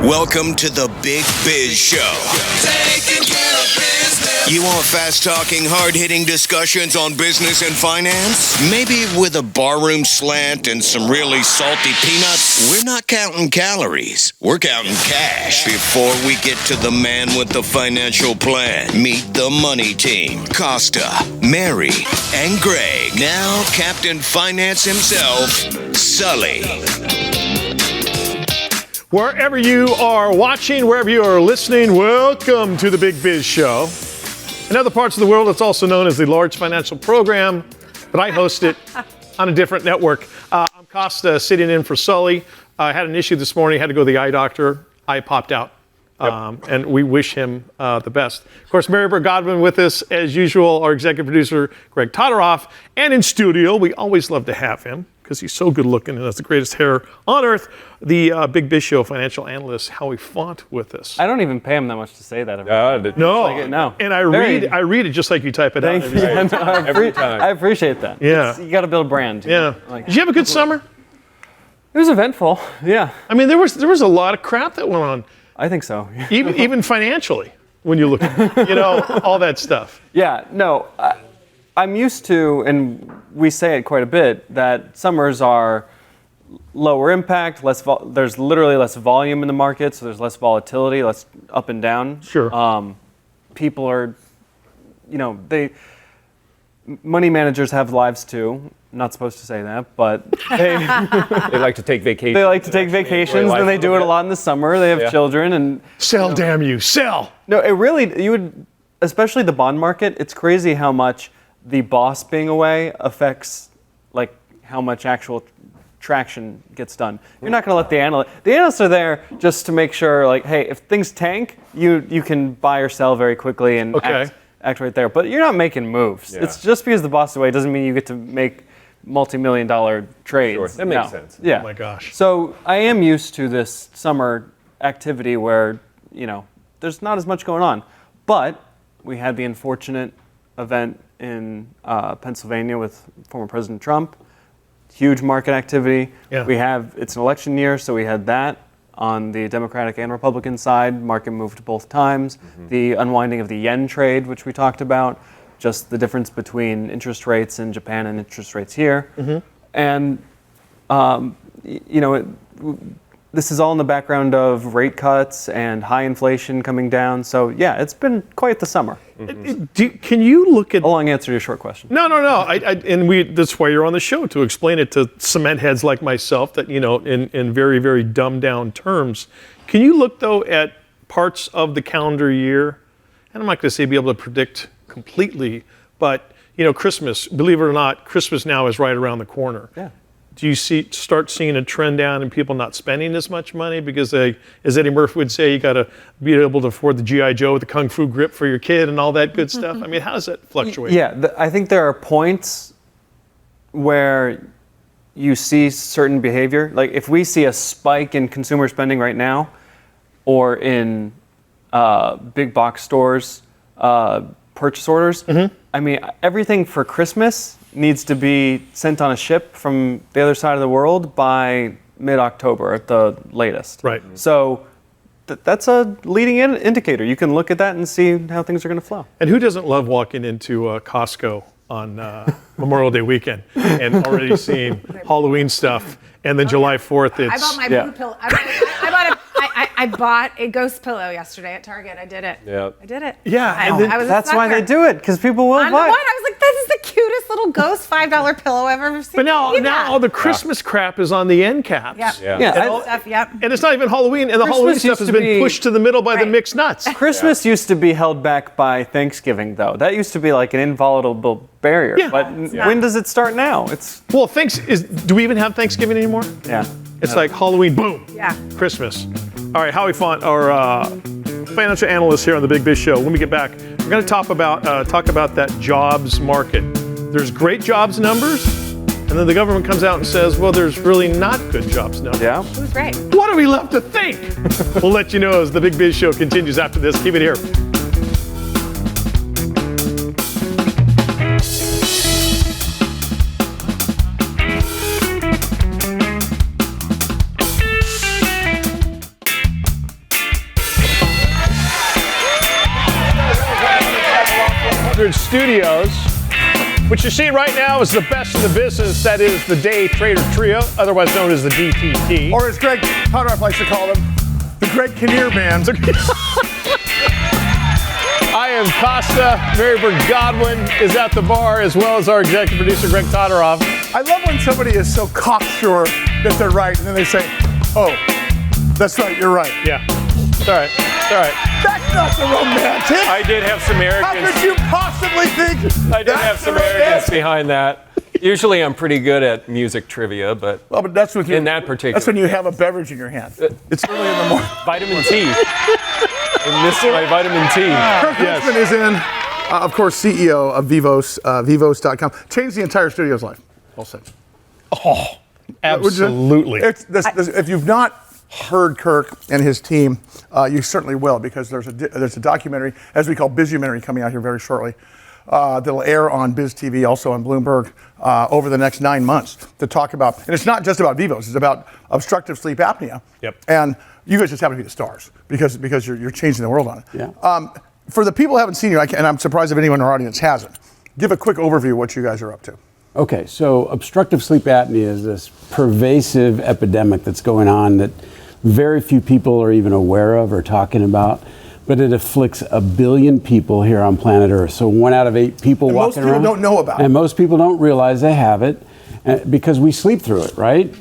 Welcome to the Big Biz Show. Taking care of business. You want fast-talking, hard-hitting discussions on business and finance? Maybe with a barroom slant and some really salty peanuts? We're not counting calories. We're counting cash. Before we get to the man with the financial plan, meet the money team. Costa, Mary, and Greg. Now Captain Finance himself, Sully. Wherever you are watching, wherever you are listening, welcome to the Big Biz Show. In other parts of the world, it's also known as the Large Financial Program, but I host it on a different network. I'm Costa, sitting in for Sully. I had an issue this morning, had to go to the eye doctor. Eye popped out, and we wish him the best. Of course, Mary Godwin with us, as usual, our executive producer, Greg Todoroff, and in studio, we always love to have him, because he's so good looking and has the greatest hair on earth, the Big Biz Show financial analyst, Howie Font, with us. I don't even pay him that much to say that. No. And I read it just like you type it out. Every time. I appreciate that. Yeah. You got to build a brand. Yeah. Did you have a good summer? It was eventful. Yeah. I mean, there was a lot of crap that went on. I think so. even financially, when you look at all that stuff. Yeah. No. I'm used to, and we say it quite a bit, that summers are lower impact, there's literally less volume in the market, so there's less volatility, less up and down. Sure. People are, money managers have lives too. I'm not supposed to say that, but they like to take vacations. They like to take vacations, and they do it a lot in the summer. They have children, and sell, damn you, sell. No, it really, you would, especially the bond market. It's crazy how much the boss being away affects like how much actual traction gets done. You're not going to let the analysts are there just to make sure, like, hey, if things tank, you can buy or sell very quickly and act right there. But you're not making moves. Yeah. It's just because the boss is away doesn't mean you get to make multi-million-dollar trades. Sure, that makes sense. Yeah. Oh my gosh. So I am used to this summer activity where, there's not as much going on. But we had the unfortunate event in Pennsylvania with former President Trump. Huge market activity. Yeah. It's an election year, so we had that on the Democratic and Republican side. Market moved both times. Mm-hmm. The unwinding of the yen trade, which we talked about, just the difference between interest rates in Japan and interest rates here. Mm-hmm. And, this is all in the background of rate cuts and high inflation coming down. So, yeah, it's been quite the summer. Mm-hmm. Can you look at... A long answer to your short question. No. That's why you're on the show, to explain it to cement heads like myself that, in very, very dumbed down terms. Can you look, though, at parts of the calendar year? And I'm not going to say be able to predict completely, but, Christmas, believe it or not, Christmas now is right around the corner. Yeah. Do you start seeing a trend down in people not spending as much money because as Eddie Murphy would say, you got to be able to afford the G.I. Joe with the Kung Fu grip for your kid and all that good stuff? I mean, how does that fluctuate? Yeah, I think there are points where you see certain behavior. Like if we see a spike in consumer spending right now, or in big box stores, purchase orders, I mean, everything for Christmas needs to be sent on a ship from the other side of the world by mid-October at the latest. Right. So that's a leading indicator. You can look at that and see how things are going to flow. And who doesn't love walking into Costco on Memorial Day weekend and already seeing Halloween stuff, and then July 4th I bought my blue pillow. I bought a ghost pillow yesterday at Target. I did it. Yeah. I did it. Yeah. That's why they do it, because people will buy it. I was like, this is the cutest little ghost $5 pillow I've ever seen. But now all the Christmas crap is on the end caps. Yep. Yeah. And it's not even Halloween, and the Halloween stuff has been pushed to the middle by the mixed nuts. Christmas used to be held back by Thanksgiving, though. That used to be like an inviolable barrier. Yeah. But when does it start now? Do we even have Thanksgiving anymore? Yeah. It's like Halloween, boom. Yeah. Christmas. All right, Howie Font, our financial analyst here on the Big Biz Show. When we get back, we're going to talk about that jobs market. There's great jobs numbers, and then the government comes out and says, well, there's really not good jobs numbers. Yeah. It was great. What are we left to think? We'll let you know as the Big Biz Show continues after this. Keep it here. 100 studios. What you're seeing right now is the best in the business. That is the Day Trader Trio, otherwise known as the DTT. Or as Greg Conrad likes to call them, the Greg Kinnear Band. I am Costa. Marybird Godwin is at the bar, as well as our executive producer, Greg Todoroff. I love when somebody is so cocksure that they're right, and then they say, oh, that's right, you're right. Yeah. It's all right. It's all right. That's not the romantic. I did have some How arrogance. could you possibly think I did have that's some the arrogance romantic? behind that. Usually I'm pretty good at music trivia, but Well, but that's with in that particular. That's when you have a beverage in your hand. It's early in the morning. Vitamin T. I miss my vitamin T. Kirk Huntsman is in, of course, CEO of Vivos, Vivos.com. Changed the entire studio's life. All set. Absolutely. If you've not heard Kirk and his team, you certainly will, because there's a documentary, as we call Bizumentary, coming out here very shortly, that'll air on Biz TV, also on Bloomberg, over the next 9 months to talk about, and it's not just about Vivos, it's about obstructive sleep apnea. Yep. And you guys just happen to be the stars because you're changing the world on it. Yeah. For the people who haven't seen you, and I'm surprised if anyone in our audience hasn't, give a quick overview of what you guys are up to. Okay, so obstructive sleep apnea is this pervasive epidemic that's going on that very few people are even aware of or talking about, but it afflicts 1 billion people here on planet Earth. So 1 out of 8 people And walking most around. people don't know about it. And most people don't realize they have it because we sleep through it, right?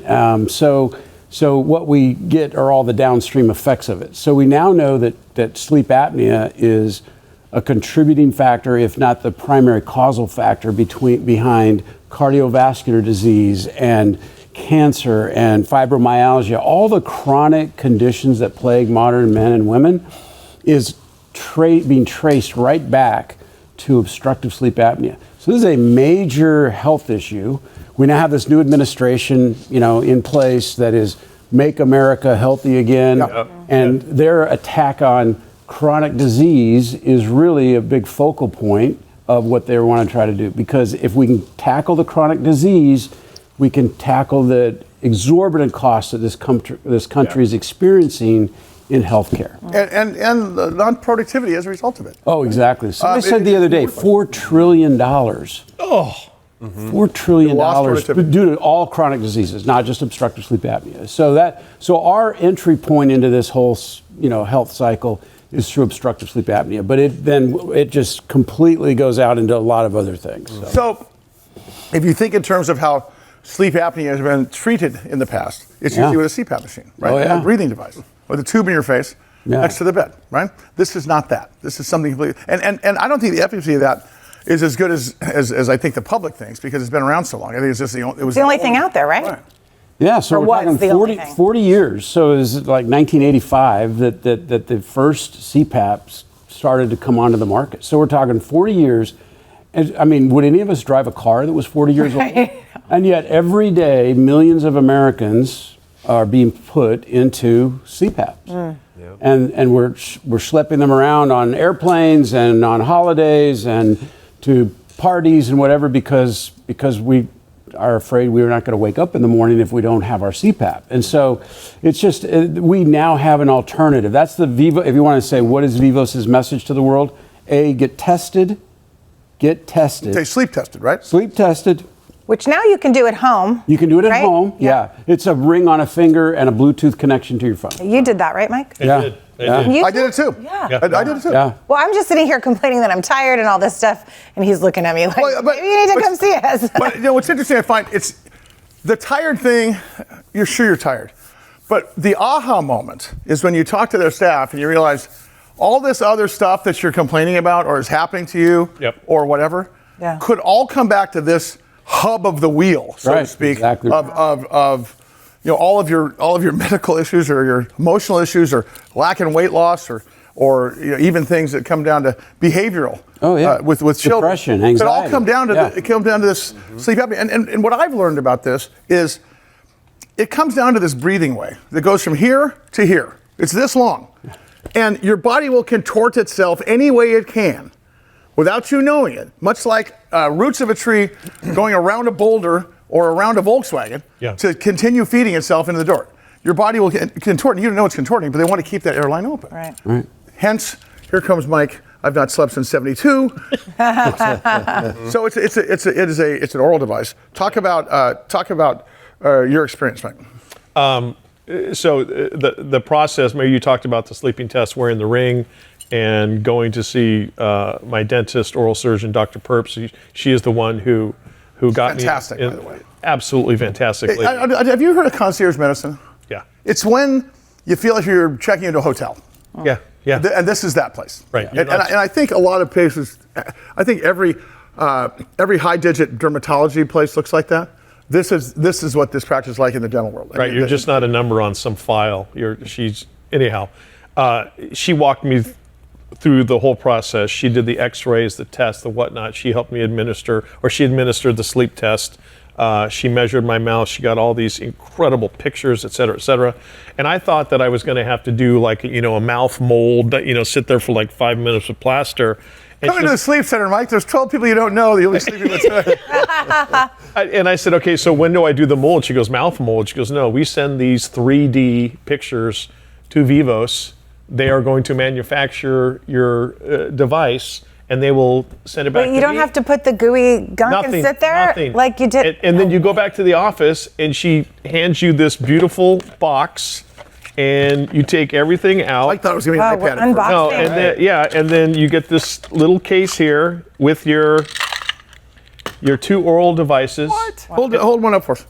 So what we get are all the downstream effects of it. So we now know that sleep apnea is a contributing factor, if not the primary causal factor behind cardiovascular disease and cancer and fibromyalgia. All the chronic conditions that plague modern men and women is being traced right back to obstructive sleep apnea. So this is a major health issue. We now have this new administration, in place that is Make America Healthy Again. Yep. And their attack on chronic disease is really a big focal point of what they want to try to do. Because if we can tackle the chronic disease, we can tackle the exorbitant costs that this country is experiencing in healthcare. And the non-productivity as a result of it. Oh, exactly. Somebody said the other day, $4 trillion. Oh. $4 trillion Lost productivity. due to all chronic diseases, not just obstructive sleep apnea. So our entry point into this whole, health cycle is through obstructive sleep apnea, but it just completely goes out into a lot of other things. So if you think in terms of how sleep apnea has been treated in the past, it's usually with a CPAP machine, right? Oh, yeah. A breathing device with a tube in your face next to the bed, right? This is not that. This is something completely, and I don't think the efficacy of that is as good as I think the public thinks, because it's been around so long. I think it's just the only thing out there, right? Yeah, so Or we're was talking the only thing. 40 years. So it was like 1985 that the first CPAPs started to come onto the market. So we're talking 40 years. And, I mean, would any of us drive a car that was 40 years old? And yet every day, millions of Americans are being put into CPAPs. And we're schlepping them around on airplanes and on holidays and to parties and whatever because we are afraid we're not going to wake up in the morning if we don't have our CPAP. And so it's just, we now have an alternative. That's the Vivo, if you want to say, what is Vivos' message to the world? Get tested. They sleep tested, right? Sleep tested. Which now you can do at home. You can do it at right? home. Yeah. It's a ring on a finger and a Bluetooth connection to your phone. You did that, right, Mike? I did. You I did it too. Yeah. I did it too. Yeah. Well, I'm just sitting here complaining that I'm tired and all this stuff, and he's looking at me like, Well, but- maybe you need to come see us. But what's interesting, I find, it's the tired thing. You're sure you're tired, but the aha moment is when you talk to their staff and you realize all this other stuff that you're complaining about or is happening to you, or whatever, could all come back to this hub of the wheel, so to speak, exactly. of all of your medical issues or your emotional issues or lack in weight loss or even things that come down to behavioral. Oh, yeah. With children. Depression, anxiety. It all come down to this sleep apnea. And what I've learned about this is it comes down to this breathing way that goes from here to here. It's this long. And your body will contort itself any way it can without you knowing it, much like roots of a tree going around a boulder or around a Volkswagen to continue feeding itself into the door. Your body will contort, and you don't know it's contorting, but they want to keep that airline open. Right. Hence, here comes Mike I've not slept since '72. So it's an oral device. Talk about your experience, Mike. So the process, maybe you talked about the sleeping test, wearing the ring, and going to see my dentist, oral surgeon, Dr. Perps. She is the one who got fantastic, me. by the way. Absolutely fantastic. Have you heard of concierge medicine? Yeah. It's when you feel like you're checking into a hotel. Yeah. And this is that place. Right. And I think a lot of places, I think every high-digit dermatology place looks like that. This is what this practice is like in the dental world. Right. You're just not a number on some file. Anyhow. She walked me through the whole process. She did the X-rays, the tests, the whatnot. She helped me administered the sleep test. She measured my mouth. She got all these incredible pictures, et cetera, et cetera. And I thought that I was going to have to do like, a mouth mold, sit there for like 5 minutes with plaster. Come into the sleep center, Mike. There's 12 people you don't know that you'll be sleeping with today. And I said, okay, so when do I do the mold? She goes, mouth mold. She goes, no, we send these 3D pictures to Vivos. They are going to manufacture your device, and they will send it back to me. But you don't have to put the gooey gunk and sit there Nothing. like you did. And then you go back to the office, and she hands you this beautiful box, and you take everything out. I thought it was going to be an iPad. Unboxing. No, and then you get this little case here with your 2 oral devices. What? Hold one up for us.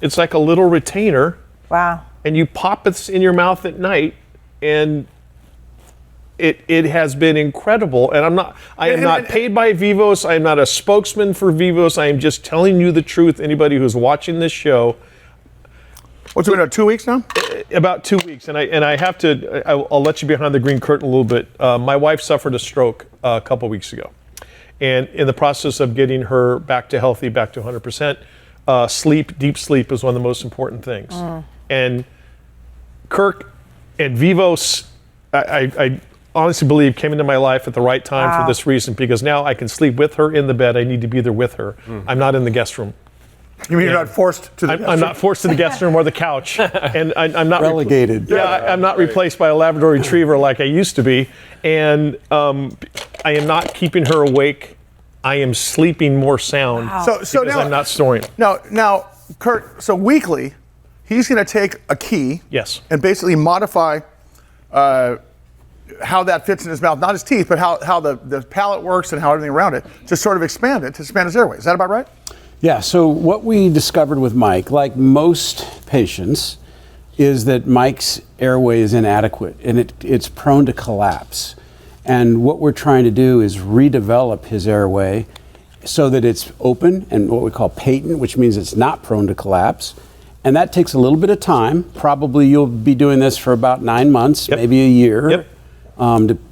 It's like a little retainer, Wow. and you pop it in your mouth at night, and it has been incredible. And I am not paid by Vivos. I am not a spokesman for Vivos. I am just telling you the truth. Anybody who's watching this show. What's it been, 2 weeks now? About 2 weeks, and I have to. I'll let you behind the green curtain a little bit. My wife suffered a stroke a couple weeks ago, and in the process of getting her back to healthy, back to 100%, sleep, deep sleep, is one of the most important things. And Kirk and Vivos, I honestly believe, came into my life at the right time for this reason, because now I can sleep with her in the bed. I need to be there with her. I'm not in the guest room. You mean you're not forced to the guest room? I'm not forced to the guest room or the couch, and I'm not Relegated. I'm not replaced by a Labrador Retriever like I used to be, and I am not keeping her awake. I am sleeping more sound because now, I'm not snoring. Now, Kurt. So weekly, he's going to take a key. Yes. And basically modify how that fits in his mouth, not his teeth, but how the palate works and how everything around it, to sort of expand his airway. Is that about right? Yeah, so what we discovered with Mike, like most patients, is that Mike's airway is inadequate and it's prone to collapse. And what we're trying to do is redevelop his airway so that it's open and what we call patent, which means it's not prone to collapse. And that takes a little bit of time. Probably you'll be doing this for about 9 months, maybe a year. Yep.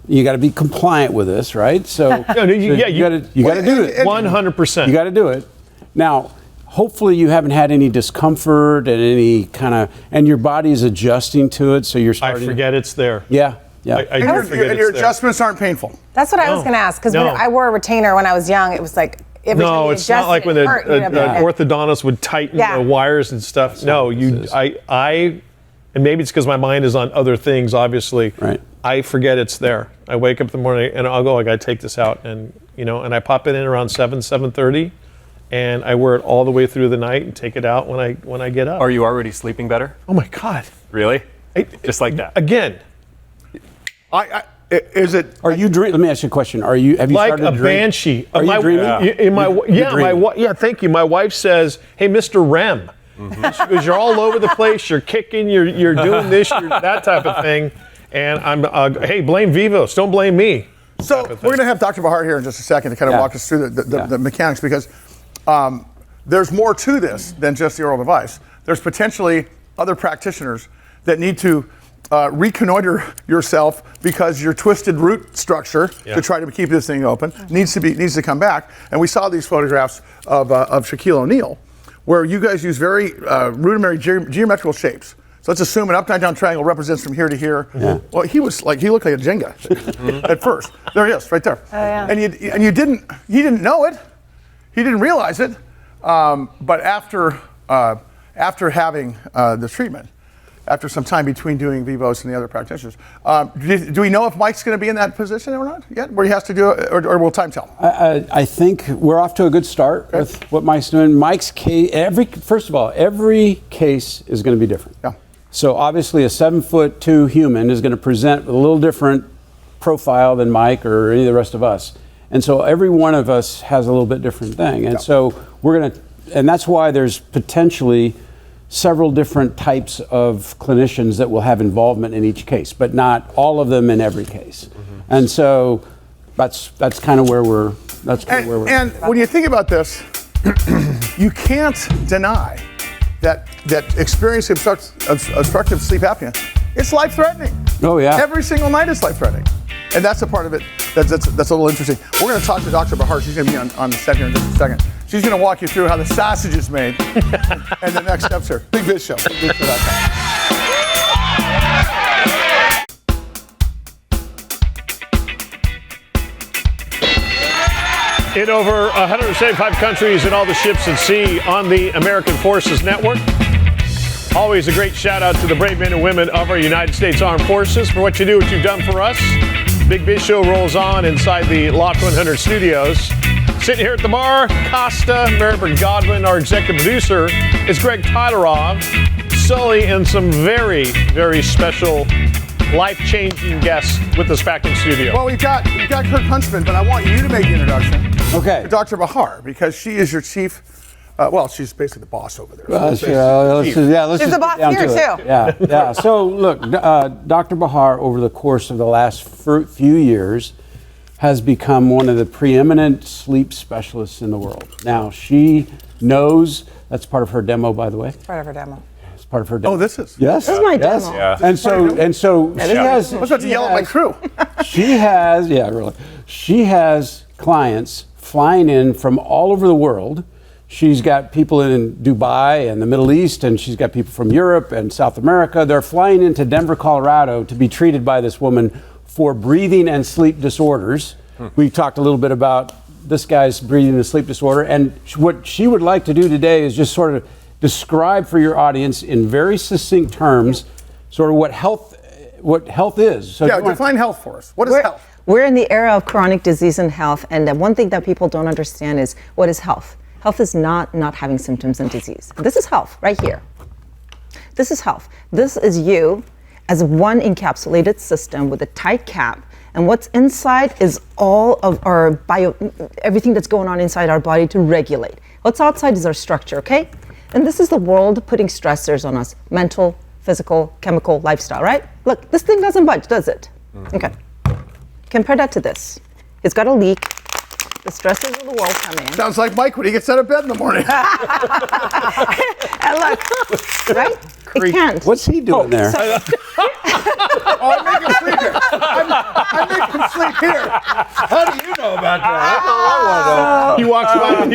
You got to be compliant with this, right? So, you got to do it. 100%. You got to do it. Now, hopefully you haven't had any discomfort and any and your body's adjusting to it, so you're starting. I forget it's there. Yeah. And your adjustments aren't painful. That's what I was going to ask, because when I wore a retainer when I was young, it was like every time you it's not like when an orthodontist would tighten the wires and stuff. And maybe it's because my mind is on other things, obviously. Right. I forget it's there. I wake up in the morning and I'll go, I got to take this out. And, and I pop it in around 7:30, and I wear it all the way through the night and take it out when I get up. Are you already sleeping better? Oh my God. Really? Just like that? Again. Are you dreaming? Let me ask you a question. Have you like started a banshee? Are you dreaming? Thank you. My wife says, "Hey, Mr. Rem." She goes, "You're all over the place. You're kicking. You're doing this. You're that type of thing." And I'm, hey, blame Vivos. Don't blame me. So we're going to have Dr. Bahar here in just a second to kind of walk us through the mechanics, because there's more to this than just the oral device. There's potentially other practitioners that need to reconnoiter yourself, because your twisted root structure to try to keep this thing open needs to come back. And we saw these photographs of Shaquille O'Neal, where you guys use very rudimentary geometrical shapes. So let's assume an upside down triangle represents from here to here. Yeah. Well, he looked like a Jenga at first. There he is, right there. Oh, yeah. And he didn't know it. He didn't realize it. But after having the treatment, after some time between doing Vivos and the other practitioners. Do we know if Mike's going to be in that position or not yet, where he has to do it, or will time tell? I think we're off to a good start with what Mike's doing. Mike's case, first of all, every case is going to be different. Yeah. So obviously a 7'2" human is going to present with a little different profile than Mike or any of the rest of us. And so every one of us has a little bit different thing. And so and that's why there's potentially several different types of clinicians that will have involvement in each case, but not all of them in every case. And so that's kind of where we're. And when you think about this, you can't deny that experiencing obstructive sleep apnea, it's life-threatening. Oh yeah. Every single night it's life-threatening. And that's a part of it that's a little interesting. We're going to talk to Dr. Bahar. She's going to be on the set here in just a second. She's going to walk you through how the sausage is made and the next steps here. Big Biz Show. In over 175 countries and all the ships at sea on the American Forces Network. Always a great shout out to the brave men and women of our United States Armed Forces for what you do, what you've done for us. Big Biz Show rolls on inside the Lock 100 studios. Sitting here at the bar, Costa, Maribel Godwin, our executive producer, is Greg Tylerov, Sully, and some very, very special, life-changing guests with us back in studio. Well, we've got Kirk Huntsman, but I want you to make the introduction to Dr. Bahar, because she is your chief. She's basically the boss over there. She's the boss here too. Yeah. So look, Dr. Bahar, over the course of the last few years, has become one of the preeminent sleep specialists in the world. Now she knows. That's part of her demo, by the way. Part of her demo. It's part of her demo. Oh, this is. Yes. This is my demo. Yeah. And so she has. I was about to yell at my crew. She has clients flying in from all over the world. She's got people in Dubai and the Middle East, and she's got people from Europe and South America. They're flying into Denver, Colorado to be treated by this woman for breathing and sleep disorders. We talked a little bit about this guy's breathing and sleep disorder, and what she would like to do today is just sort of describe for your audience in very succinct terms sort of what health is. So define health for us. What is health? We're in the era of chronic disease and health, and one thing that people don't understand is what is health. Health is not having symptoms and disease. This is health right here. This is health. This is you as one encapsulated system with a tight cap, and what's inside is all of our everything that's going on inside our body to regulate. What's outside is our structure, okay? And this is the world putting stressors on us, mental, physical, chemical, lifestyle, right? Look, this thing doesn't budge, does it? Okay. Compare that to this. It's got a leak. The stresses of the world come in. Sounds like Mike when he gets out of bed in the morning. And look, right? It can't. What's he doing there? I make him sleep here. I make him sleep here. How do you know about that? He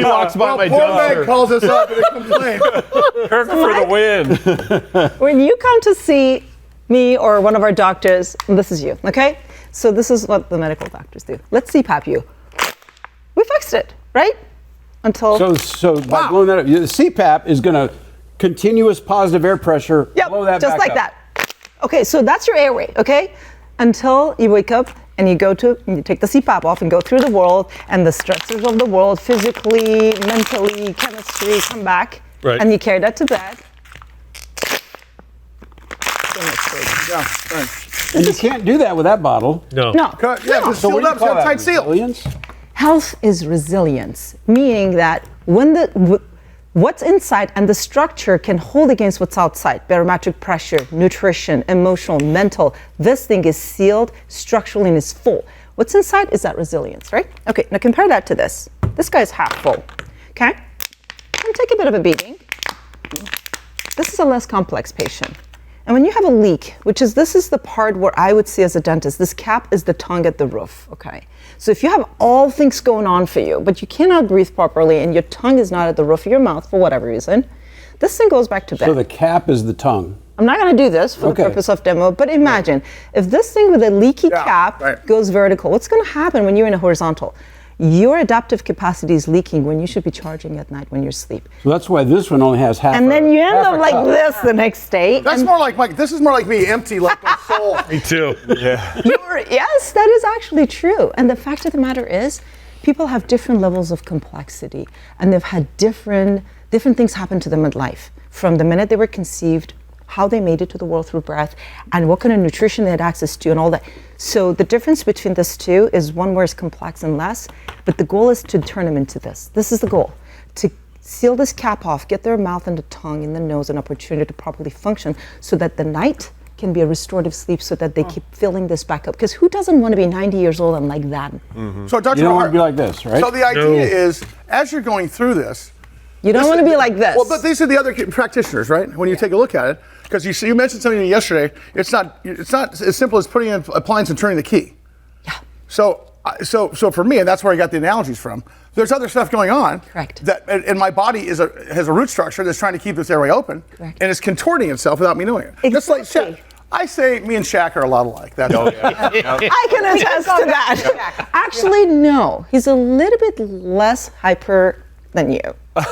walks by my poor Meg dumpster. calls us up and complains. Kirk for the win. When you come to see me or one of our doctors, this is you, okay? So this is what the medical doctors do. Let's CPAP you. We fixed it, right? Until By blowing that up, the CPAP is going to continuous positive air pressure. Blow that just back like up. that. Okay, so that's your airway, okay? Until you wake up and you take the CPAP off and go through the world, and the stressors of the world, physically, mentally, chemistry, come back, right. And you carry that to bed. Yeah, right. And you can't do that with that bottle. No. Just sealed up, got a tight seal. Resilience? Health is resilience, meaning that when what's inside and the structure can hold against what's outside, barometric pressure, nutrition, emotional, mental, this thing is sealed structurally and is full. What's inside is that resilience, right? Okay, now compare that to this. This guy's half full, okay? And take a bit of a beating. This is a less complex patient. And when you have a leak, this is the part where I would see as a dentist, this cap is the tongue at the roof, okay? So if you have all things going on for you, but you cannot breathe properly and your tongue is not at the roof of your mouth for whatever reason, this thing goes back to bed. So the cap is the tongue. I'm not going to do this for the purpose of demo, but imagine if this thing with a leaky cap goes vertical, what's going to happen when you're in a horizontal? Your adaptive capacity is leaking when you should be charging at night when you're asleep. So that's why this one only has half. And then you end up like this the next day. That's more like Mike. This is more like me, empty, like my soul. Me too. Yeah. Yes, that is actually true. And the fact of the matter is, people have different levels of complexity, and they've had different things happen to them in life, from the minute they were conceived, how they made it to the world through breath, and what kind of nutrition they had access to, and all that. So the difference between this two is one where it's complex and less, but the goal is to turn them into this. This is the goal, to seal this cap off, get their mouth and the tongue and the nose an opportunity to properly function, so that the night can be a restorative sleep, so that they keep filling this back up. Because who doesn't want to be 90 years old and like that? So Dr. You don't Bahar, want to be like this, right? So the idea is, as you're going through this, You don't want to be like this. well, but these are the other practitioners, right? When you take a look at it, because you mentioned something yesterday. It's not as simple as putting in appliance and turning the key. Yeah. So for me, and that's where I got the analogies from. There's other stuff going on. Correct. And my body has a root structure that's trying to keep this airway open. Correct. And it's contorting itself without me knowing it. Exactly. Just like Shaq. I say me and Shaq are a lot alike. That's Oh, yeah. I can attest to that. Actually, no. He's a little bit less hyper than you. Yeah,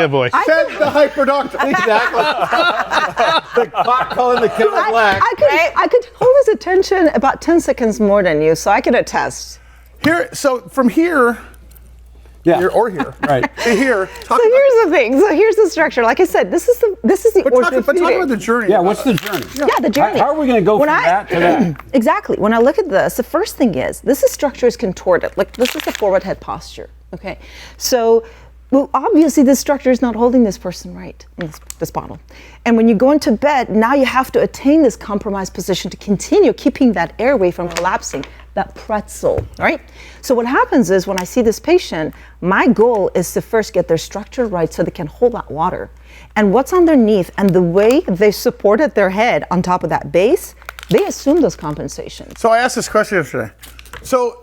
boy. Said the hyper doctor. Exactly. The clock calling the kettle black. I could hold his attention about 10 seconds more than you, so I can attest. So from here, Yeah. here or here, Right. to here. So here's the thing. So here's the structure. Like I said, this is the But talk orthopedic. about the journey. Yeah, what's the journey? Yeah, the journey. How are we going to go When from that to that? Exactly. When I look at this, the first thing is this structure is contorted. Like this is the forward head posture. Okay. So, well, obviously this structure is not holding this person right in this bottle. And when you go into bed, now you have to attain this compromised position to continue keeping that airway from collapsing, that pretzel, right? So what happens is when I see this patient, my goal is to first get their structure right so they can hold that water. And what's underneath and the way they supported their head on top of that base, they assume those compensations. So I asked this question yesterday. So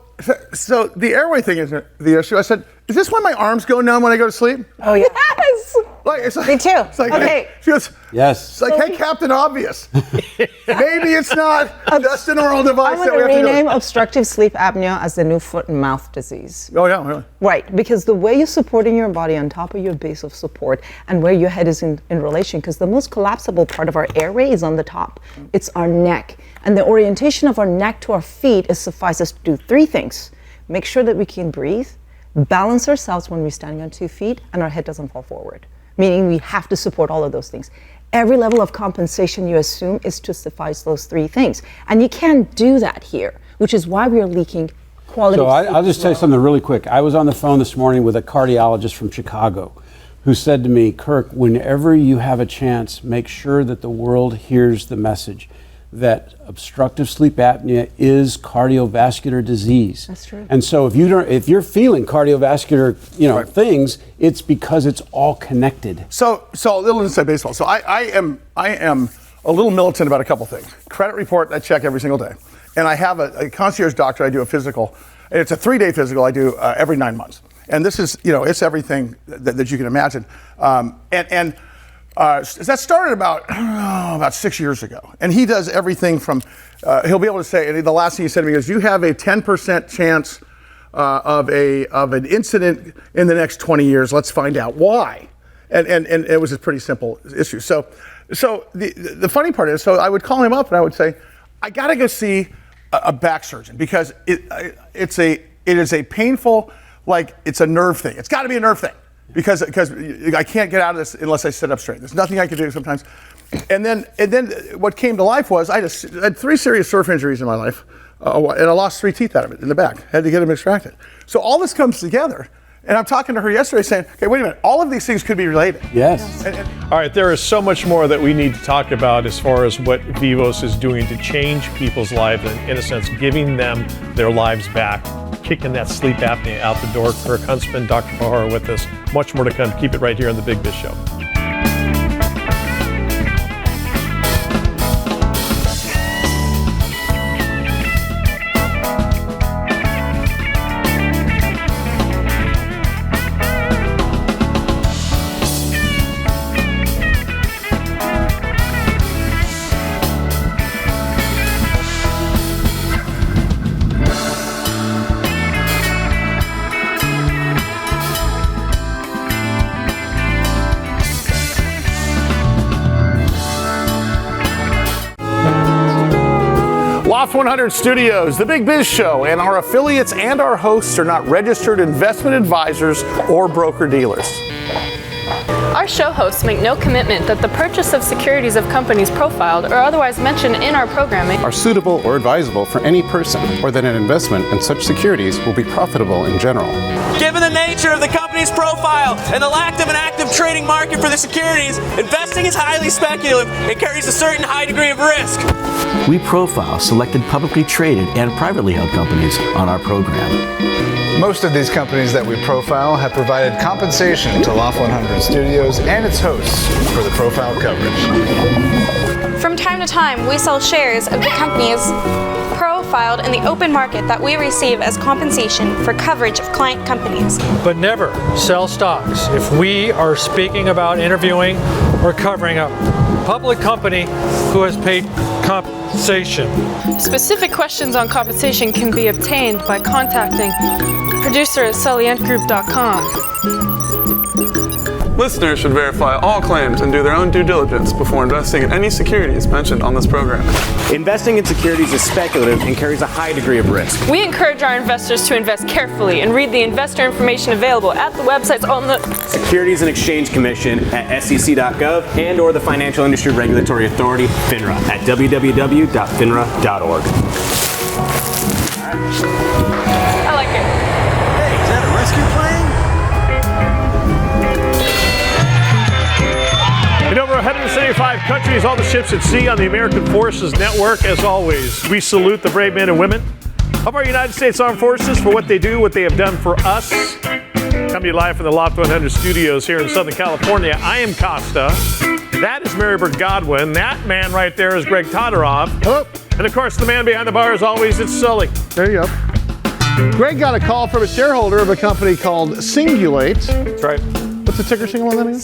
the airway thing isn't the issue. I said, is this why my arms go numb when I go to sleep? Oh yeah. Yes. It's like, Me too. It's like, Okay. She goes, Yes. it's like, hey, Captain Obvious. Maybe it's not just an oral I device want that we to have to rename do. obstructive sleep apnea as the new foot and mouth disease. Oh, yeah, really. Right, because the way you're supporting your body on top of your base of support and where your head is in relation, because the most collapsible part of our airway is on the top. It's our neck. And the orientation of our neck to our feet is suffices to do three things. Make sure that we can breathe, balance ourselves when we're standing on 2 feet, and our head doesn't fall forward. Meaning we have to support all of those things. Every level of compensation you assume is to suffice those three things. And you can't do that here, which is why we are leaking quality So sleep. I'll just tell you something really quick. I was on the phone this morning with a cardiologist from Chicago who said to me, Kirk, whenever you have a chance, make sure that the world hears the message that obstructive sleep apnea is cardiovascular disease. That's true. And so if you're feeling cardiovascular, things, it's because it's all connected. So a little inside baseball. So I am a little militant about a couple things. Credit report I check every single day, and I have a concierge doctor. I do a physical. It's a 3-day physical I do every 9 months, and this is it's everything that you can imagine. That started about 6 years ago, and he does everything from he'll be able to say, and the last thing he said to me is, you have a 10% chance of an incident in the next 20 years. Let's find out why. And it was a pretty simple issue. So the funny part is, so I would call him up and I would say, I got to go see a back surgeon because it is a painful, like it's a nerve thing. It's got to be a nerve thing. Because I can't get out of this unless I sit up straight. There's nothing I can do sometimes. And then what came to life was I had 3 serious surf injuries in my life, and I lost 3 teeth out of it in the back. Had to get them extracted. So all this comes together, and I'm talking to her yesterday saying, okay, wait a minute, all of these things could be related. Yes. All right, there is so much more that we need to talk about as far as what Vivos is doing to change people's lives and, in a sense, giving them their lives back, kicking that sleep apnea out the door. Kirk Huntsman, Dr. Bahar with us. Much more to come. Keep it right here on The Big Biz Show. Loft 100 Studios, The Big Biz Show, and our affiliates and our hosts are not registered investment advisors or broker-dealers. Our show hosts make no commitment that the purchase of securities of companies profiled or otherwise mentioned in our programming are suitable or advisable for any person, or that an investment in such securities will be profitable in general. Given the nature of the company's profile and the lack of an active trading market for the securities, investing is highly speculative and carries a certain high degree of risk. We profile selected publicly traded and privately held companies on our program. Most of these companies that we profile have provided compensation to Loft 100 Studios and its hosts for the profile coverage. From time to time, we sell shares of the companies profiled in the open market that we receive as compensation for coverage of client companies. But never sell stocks if we are speaking about interviewing or covering a public company who has paid compensation. Specific questions on compensation can be obtained by contacting producer@salientgroup.com. Listeners should verify all claims and do their own due diligence before investing in any securities mentioned on this program. Investing in securities is speculative and carries a high degree of risk. We encourage our investors to invest carefully and read the investor information available at the websites on the Securities and Exchange Commission at sec.gov and or the Financial Industry Regulatory Authority, FINRA, at www.finra.org. I like it. Hey, is that a rescue plane? In over 175 countries, all the ships at sea on the American Forces Network. As always, we salute the brave men and women of our United States Armed Forces for what they do, what they have done for us. Coming to you live from the Loft 100 Studios here in Southern California. I am Costa. That is Marybird Godwin. That man right there is Greg Todorov. Hello. And of course, the man behind the bar, as always, it's Sully. There you go. Greg got a call from a shareholder of a company called Singulate. That's right. What's the ticker symbol on that again?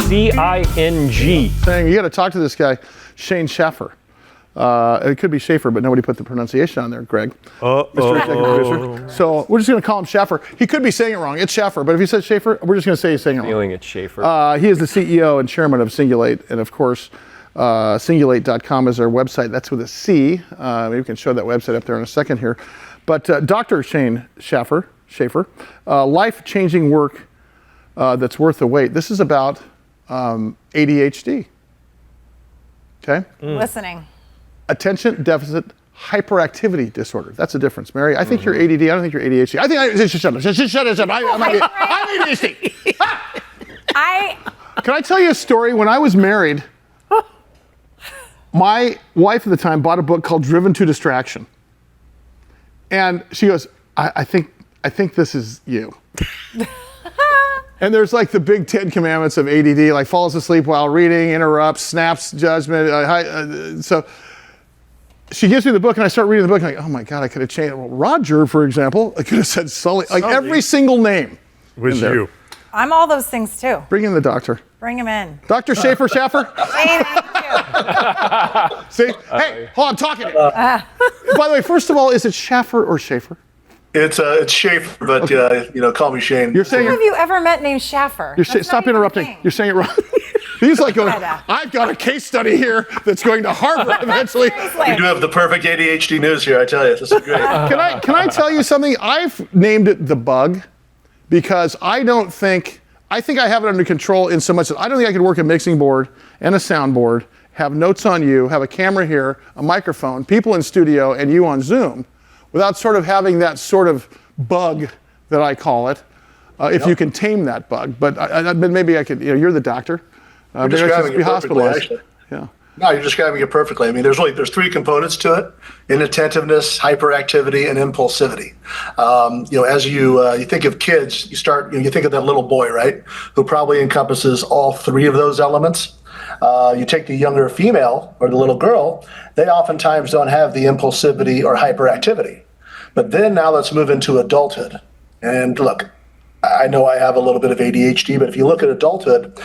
CING. Saying you got to talk to this guy, Shane Schaffer. It could be Schaffer, but nobody put the pronunciation on there, Greg. Mr. Executive Producer. So we're just going to call him Schaffer. He could be saying it wrong. It's Schaffer, but if he says Schaffer, we're just going to say he's saying it wrong. Feeling it's Schaefer. He is the CEO and chairman of Singulate, and of course, Singulate.com is their website. That's with a C. Maybe we can show that website up there in a second here. But Dr. Shane Schaffer, life-changing work that's worth the wait. This is about ADHD. Okay? Listening. Attention deficit hyperactivity disorder. That's the difference, Mary. I think you're ADD. I don't think you're ADHD. I think shut up. I'm ADHD. Can I tell you a story? When I was married, my wife at the time bought a book called Driven to Distraction. And she goes, I think this is you. And there's like the big 10 commandments of ADD, like falls asleep while reading, interrupts, snaps judgment. So she gives me the book and I start reading the book and I'm like, oh my God, I could have changed. Well, Roger, for example, I could have said Sully. Like every single name was you. I'm all those things too. Bring in the doctor. Bring him in. Dr. Schaffer. Shane, See? Hey, hold on, I'm talking. By the way, first of all, is it Schaffer or Schaffer? It's Schaffer, but call me Shane. You're saying who have you ever met named Schaffer? Stop interrupting. You're saying it wrong. He's like going, I've got a case study here that's going to Harvard eventually. We do have the perfect ADHD news here, I tell you. This is great. Can I tell you something? I've named it the bug because I think I have it under control in so much that I don't think I could work a mixing board and a soundboard, have notes on you, have a camera here, a microphone, people in studio, and you on Zoom without sort of having that sort of bug that I call it, if you can tame that bug. But maybe I could, you're the doctor. You're describing it perfectly, actually. Yeah. No, you're describing it perfectly. I mean, there's three components to it: inattentiveness, hyperactivity, and impulsivity. As you think of kids, you think of that little boy, right, who probably encompasses all three of those elements. You take the younger female or the little girl, they oftentimes don't have the impulsivity or hyperactivity. But then now let's move into adulthood. And look, I know I have a little bit of ADHD, but if you look at adulthood,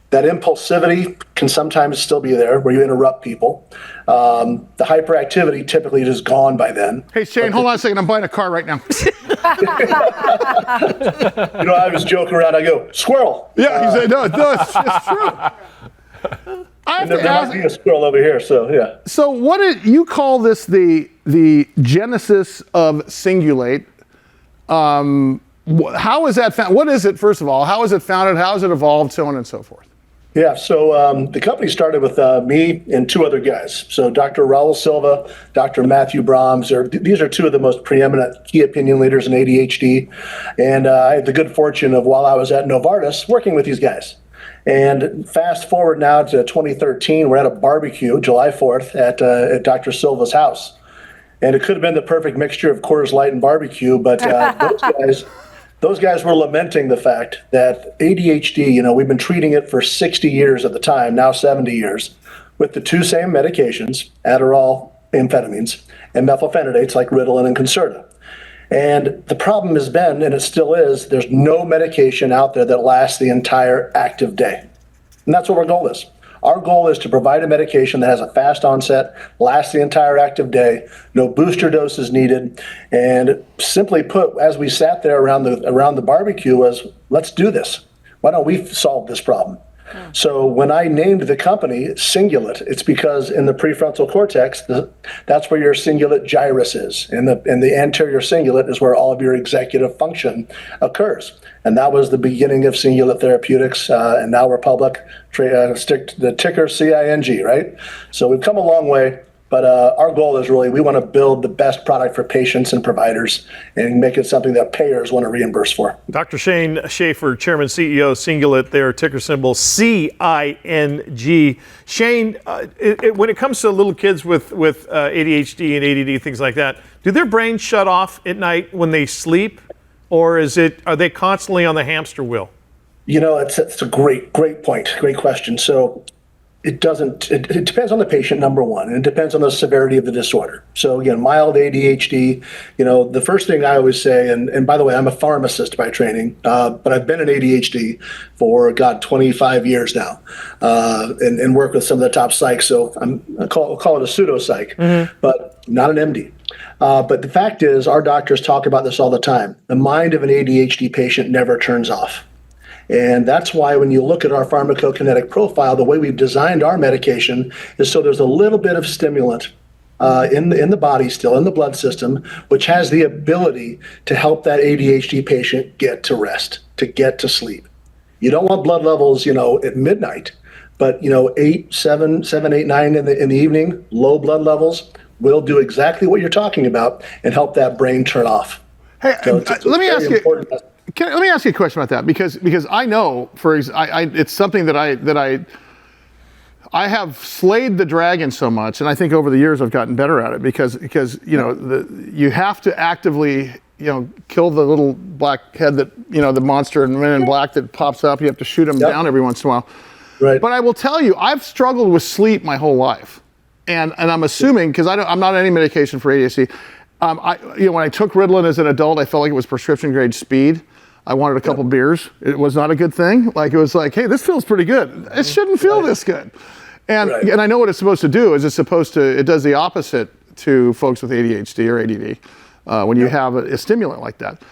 that impulsivity can sometimes still be there where you interrupt people. The hyperactivity typically is gone by then. Hey, Shane, hold on a second. I'm buying a car right now. I was joking around. I go, squirrel. Yeah, he said, no, it's true. There might be a squirrel over here, so yeah. So what did you call this? The genesis of Singulate. How is that found? What is it, first of all? How is it founded? How has it evolved? So on and so forth. Yeah, so the company started with me and two other guys. So Dr. Raul Silva, Dr. Matthew Brahms, these are two of the most preeminent key opinion leaders in ADHD. And I had the good fortune of, while I was at Novartis, working with these guys. And fast forward now to 2013, we're at a barbecue, July 4th, at Dr. Silva's house. And it could have been the perfect mixture of Coors Light and barbecue, but those guys were lamenting the fact that ADHD, we've been treating it for 60 years at the time, now 70 years, with the two same medications, Adderall, amphetamines, and methylphenidates like Ritalin and Concerta. And the problem has been, and it still is, there's no medication out there that lasts the entire active day. And that's what our goal is. Our goal is to provide a medication that has a fast onset, lasts the entire active day, no booster doses needed, and simply put, as we sat there around the barbecue, was, let's do this. Why don't we solve this problem? So when I named the company Singulate, it's because in the prefrontal cortex, that's where your cingulate gyrus is. And the anterior cingulate is where all of your executive function occurs. And that was the beginning of Singulate Therapeutics, and now we're public, the ticker CING, right? So we've come a long way, but our goal is really, we want to build the best product for patients and providers and make it something that payers want to reimburse for. Dr. Shane Schaffer, Chairman, CEO, Singulate, their ticker symbol CING. Shane, when it comes to little kids with ADHD and ADD, things like that, do their brains shut off at night when they sleep? Or are they constantly on the hamster wheel? It's a great point, great question. So it depends on the patient, number one, and it depends on the severity of the disorder. So again, mild ADHD, the first thing I always say, and by the way, I'm a pharmacist by training, but I've been in ADHD for, 25 years now, and work with some of the top psychs. So I'll call it a pseudo psych, but not an MD. But the fact is, our doctors talk about this all the time. The mind of an ADHD patient never turns off. And that's why when you look at our pharmacokinetic profile, the way we've designed our medication is so there's a little bit of stimulant in the body still, in the blood system, which has the ability to help that ADHD patient get to rest, to get to sleep. You don't want blood levels, at midnight, but 8, 7, 8, 9 in the evening, low blood levels will do exactly what you're talking about and help that brain turn off. Hey, let me ask you. Let me ask you a question about that, because I know it's something that I have slayed the dragon so much, and I think over the years I've gotten better at it because you have to actively kill the little black head that the monster in Men in Black that pops up. You have to shoot him down every once in a while. Right. But I will tell you, I've struggled with sleep my whole life, and I'm assuming, because I'm not on any medication for ADHD. When I took Ritalin as an adult, I felt like it was prescription grade speed. I wanted a couple beers. It was not a good thing. It was like, hey, this feels pretty good. It shouldn't feel this good. And I know what it's supposed to do is it does the opposite to folks with ADHD or ADD when you have a stimulant like that.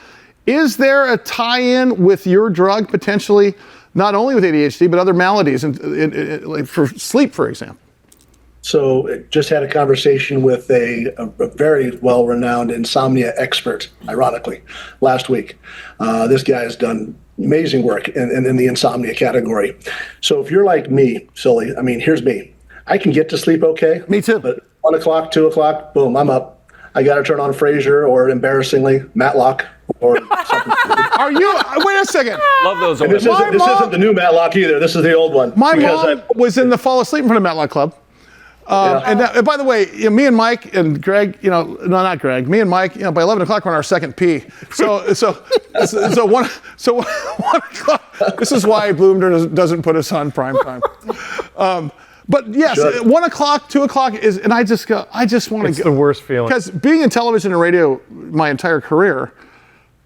Is there a tie-in with your drug potentially, not only with ADHD, but other maladies, like for sleep, for example? So just had a conversation with a very well-renowned insomnia expert, ironically, last week. This guy has done amazing work in the insomnia category. So if you're like me, Sully, here's me. I can get to sleep okay. Me too. But 1 o'clock, 2 o'clock, boom, I'm up. I got to turn on Frasier or, embarrassingly, Matlock or something. Are you? Wait a second. Love those. And this isn't the new Matlock either. This is the old one. My mom was in the fall asleep in front of Matlock Club. And by the way, me and Mike and Greg, no, not Greg, me and Mike, by 11 o'clock we're on our second pee. So 1 o'clock. This is why Bloomberg doesn't put us on prime time. But yes, 1 o'clock, 2 o'clock and I just want to go. It's the worst feeling. Because being in television and radio my entire career,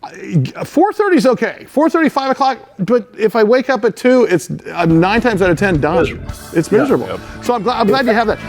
4:30 is okay. 4:30, 5 o'clock. But if I wake up at 2, it's 9 times out of 10 done. It's miserable. Yeah. So I'm glad you have that.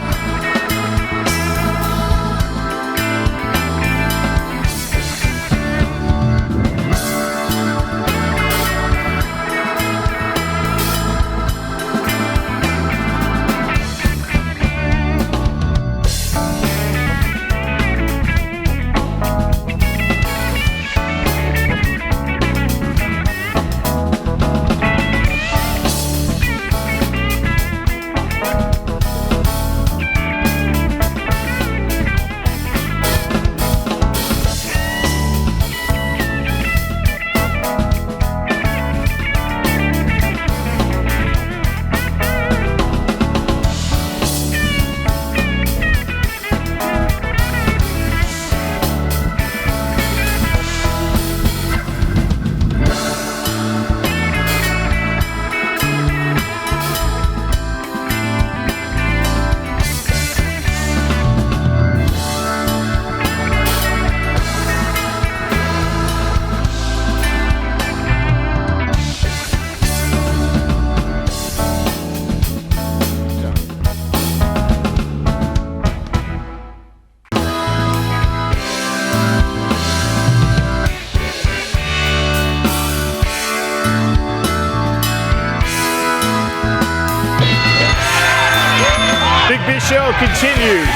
show continues.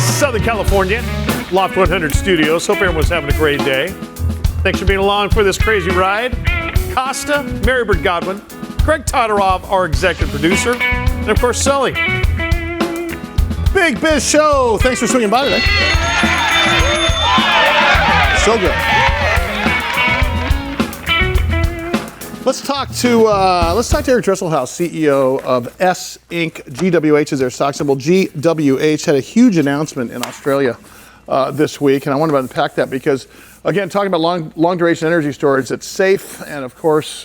Southern California, Loft 100 Studios. Hope everyone's having a great day. Thanks for being along for this crazy ride. Costa, Marybird Godwin, Greg Todorov, our executive producer, and of course, Sully. Big Biz Show. Thanks for swinging by today. So good. Let's talk to Eric Dresselhuys, CEO of S Inc. GWH is their stock symbol. GWH had a huge announcement in Australia this week, and I wanted to unpack that because, again, talking about long duration energy storage, it's safe, and of course,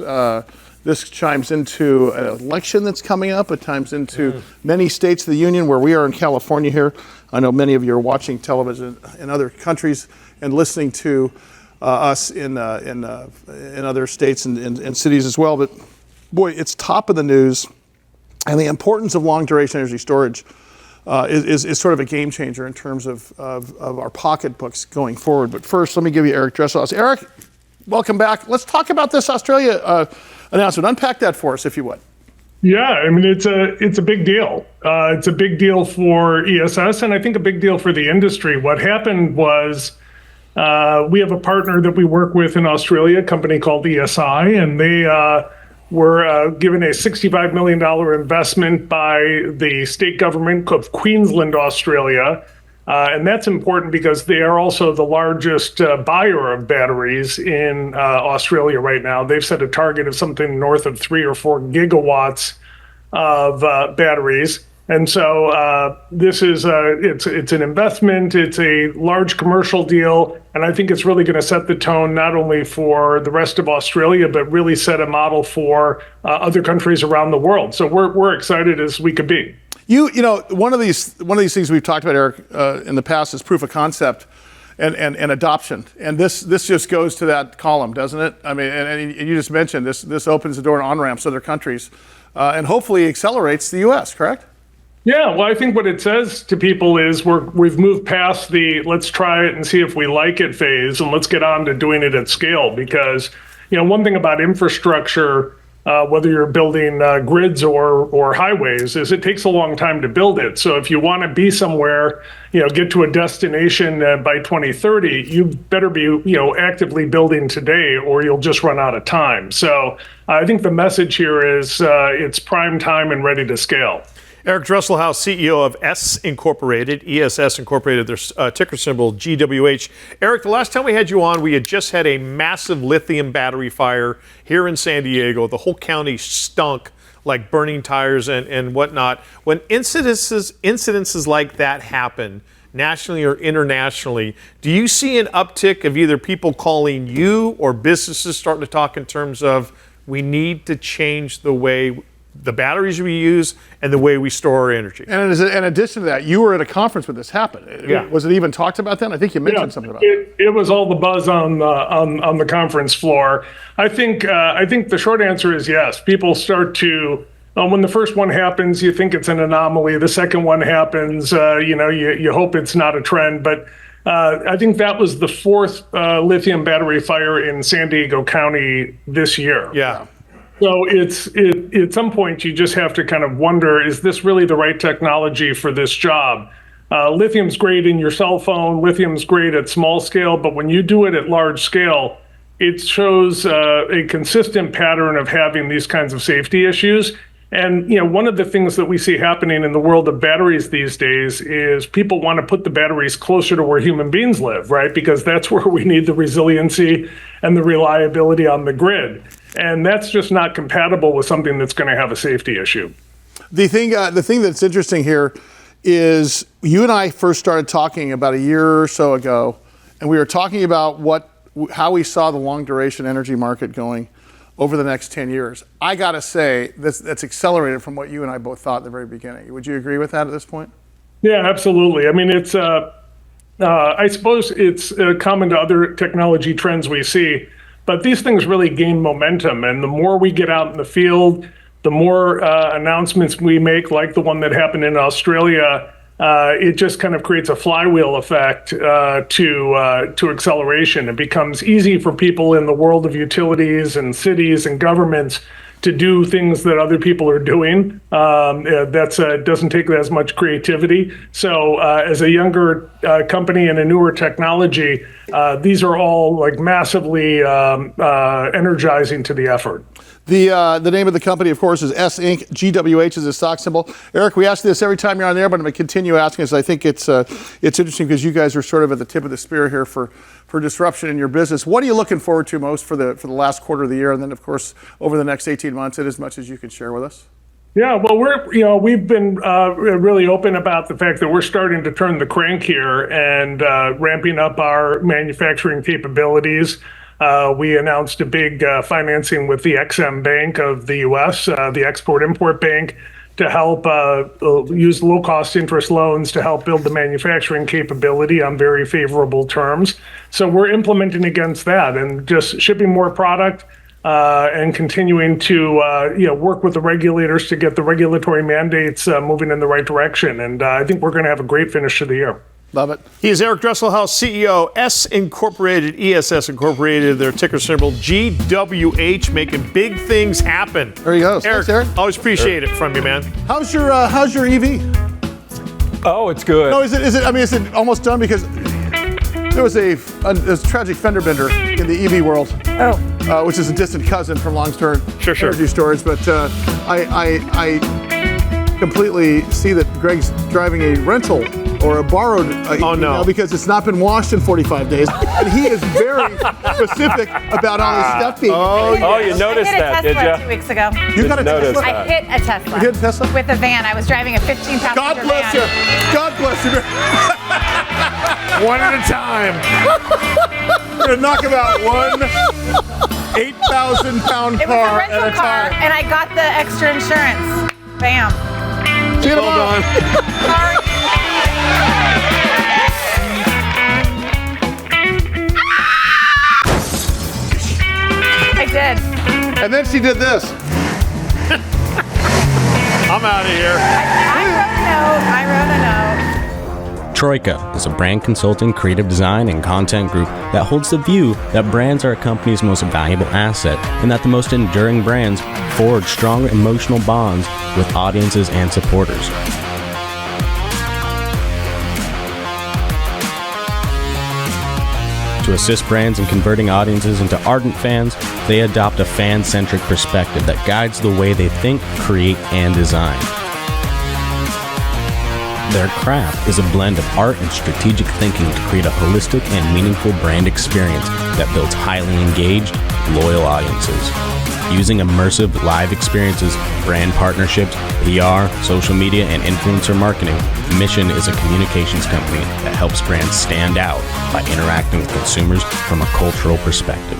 this chimes into an election that's coming up. It chimes into many states of the union where we are in California here. I know many of you are watching television in other countries and listening to us in other states and cities as well. But boy, it's top of the news, and the importance of long duration energy storage is sort of a game changer in terms of our pocketbooks going forward. But first, let me give you Eric Dresselhuys. Eric, welcome back. Let's talk about this Australia announcement. Unpack that for us, if you would. Yeah, I mean, it's a big deal. It's a big deal for ESS, and I think a big deal for the industry. What happened was, we have a partner that we work with in Australia, a company called ESI, and they were given a $65 million investment by the state government of Queensland, Australia. And that's important because they are also the largest buyer of batteries in Australia right now. They've set a target of something north of 3 or 4 gigawatts of batteries. And so this is it's an investment, it's a large commercial deal, and I think it's really going to set the tone not only for the rest of Australia, but really set a model for other countries around the world. So we're excited as we could be. You know, one of these things we've talked about, Eric, in the past is proof of concept and adoption. And this just goes to that column, doesn't it? I mean, and you just mentioned this opens the door and on-ramps to other countries and hopefully accelerates the U.S., correct? Yeah, well, I think what it says to people is we've moved past the let's try it and see if we like it phase, and let's get on to doing it at scale. Because, you know, one thing about infrastructure, whether you're building grids or highways, is it takes a long time to build it. So if you want to be somewhere, you know, get to a destination by 2030, you better be, you know, actively building today, or you'll just run out of time. So I think the message here is it's prime time and ready to scale. Eric Dresselhuys, CEO of S Incorporated, ESS Incorporated, their ticker symbol GWH. Eric, the last time we had you on, we had just had a massive lithium battery fire here in San Diego. The whole county stunk like burning tires and whatnot. When incidences like that happen, nationally or internationally, do you see an uptick of either people calling you or businesses starting to talk in terms of we need to change the way the batteries we use and the way we store our energy? And in addition to that, you were at a conference when this happened. Yeah. Was it even talked about then? I think you mentioned something about it. It was all the buzz on the conference floor. I think the short answer is yes. People start to, when the first one happens, you think it's an anomaly. The second one happens, you hope it's not a trend. But I think that was the fourth lithium battery fire in San Diego County this year. Yeah. So at some point you just have to kind of wonder, is this really the right technology for this job? Lithium's great in your cell phone, lithium's great at small scale, but when you do it at large scale, it shows a consistent pattern of having these kinds of safety issues. And, you know, one of the things that we see happening in the world of batteries these days is people want to put the batteries closer to where human beings live, right? Because that's where we need the resiliency and the reliability on the grid. And that's just not compatible with something that's going to have a safety issue. The thing that's interesting here is you and I first started talking about a year or so ago, and we were talking about how we saw the long duration energy market going over the next 10 years. I got to say, that's accelerated from what you and I both thought at the very beginning. Would you agree with that at this point? Yeah, absolutely. I mean, it's I suppose it's common to other technology trends we see, but these things really gain momentum. And the more we get out in the field, the more announcements we make, like the one that happened in Australia, it just kind of creates a flywheel effect to acceleration. It becomes easy for people in the world of utilities and cities and governments to do things that other people are doing. That's doesn't take as much creativity. So as a younger company and a newer technology, these are all like massively energizing to the effort. The name of the company, of course, is S Inc. GWH is a stock symbol. Eric, we ask this every time you're on there, but I'm going to continue asking this. I think it's interesting because you guys are sort of at the tip of the spear here for disruption in your business. What are you looking forward to most for the last quarter of the year, and then, of course, over the next 18 months, and as much as you can share with us? Yeah, well, we've been really open about the fact that we're starting to turn the crank here and ramping up our manufacturing capabilities. We announced a big financing with the EXIM Bank of the U.S., the Export-Import Bank, to help use low-cost interest loans to help build the manufacturing capability on very favorable terms. So we're implementing against that and just shipping more product and continuing to work with the regulators to get the regulatory mandates moving in the right direction. And I think we're going to have a great finish to the year. Love it. He is Eric Dresselhuys, CEO, S Incorporated, ESS Incorporated, their ticker symbol, GWH, making big things happen. There you go. Eric, Thanks, Eric. Always appreciate it from you, man. How's your EV? Oh, it's good. No, is it almost done? Because there was a tragic fender bender in the EV world. Oh. Which is a distant cousin from long-term energy storage. But I completely see that Greg's driving a rental or a borrowed now because it's not been washed in 45 days. And he is very specific about all his stuff being. Oh, you noticed that, did I hit a Tesla you? 2 weeks ago. You got a Tesla? I hit a Tesla. You hit a Tesla? With a van. I was driving a 15-passenger van. God bless you. God bless you. One at a time. We're going to knock about one 8,000-pound car It was a rental car, and I got the extra insurance. Bam. See you tomorrow. Sorry. I did. And then she did this. I'm out of here. I wrote a note. Troika is a brand consulting, creative design, and content group that holds the view that brands are a company's most valuable asset and that the most enduring brands forge strong emotional bonds with audiences and supporters. To assist brands in converting audiences into ardent fans, they adopt a fan-centric perspective that guides the way they think, create, and design. Their craft is a blend of art and strategic thinking to create a holistic and meaningful brand experience that builds highly engaged, loyal audiences. Using immersive live experiences, brand partnerships, PR, social media, and influencer marketing, Mission is a communications company that helps brands stand out by interacting with consumers from a cultural perspective.